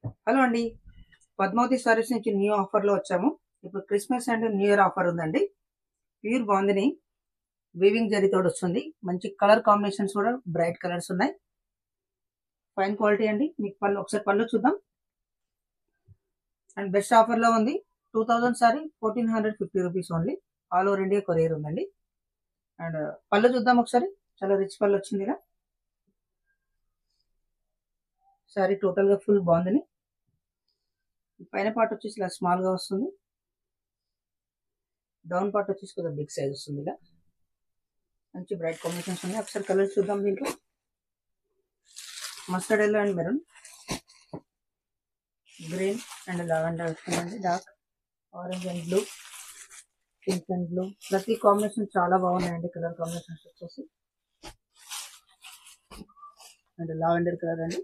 Hello అండి, పద్మావతి సారీస్ నుంచి new ఆఫర్లో వచ్చాము. ఇప్పుడు Christmas and new year offer ఉందండి. ప్యూర్ బాందిని వీవింగ్ జరీతోడు వస్తుంది. మంచి కలర్ కాంబినేషన్స్ కూడా బ్రైట్ కలర్స్ ఉన్నాయి. ఫైన్ క్వాలిటీ అండి. మీకు పళ్ళు ఒకసారి పళ్ళు చూద్దాం. అండ్ బెస్ట్ ఆఫర్లో ఉంది. 2000 sorry 1450 rupees only. All over India courier ఉందండి. అండ్ పళ్ళు చూద్దాం ఒకసారి. చాలా రిచ్ పళ్ళు వచ్చింది ఇలా. సారీ టోటల్గా ఫుల్ బాందిని. పైన పార్ట్ వచ్చేసి ఇలా స్మాల్గా వస్తుంది. డౌన్ పార్ట్ వచ్చేసి కొద్దిగా బిగ్ సైజ్ వస్తుంది ఇలా. మంచి బ్రైట్ కాంబినేషన్స్ ఉన్నాయి. ఒకసారి కలర్స్ చూద్దాం. దీంట్లో mustard yellow and maroon, green and lavender వచ్చిందండి. Dark orange and blue, pink and blue. ప్రతి కాంబినేషన్ చాలా బాగున్నాయండి. కలర్ కాంబినేషన్స్ వచ్చేసి అండ్ లావెండర్ కలర్ అండి.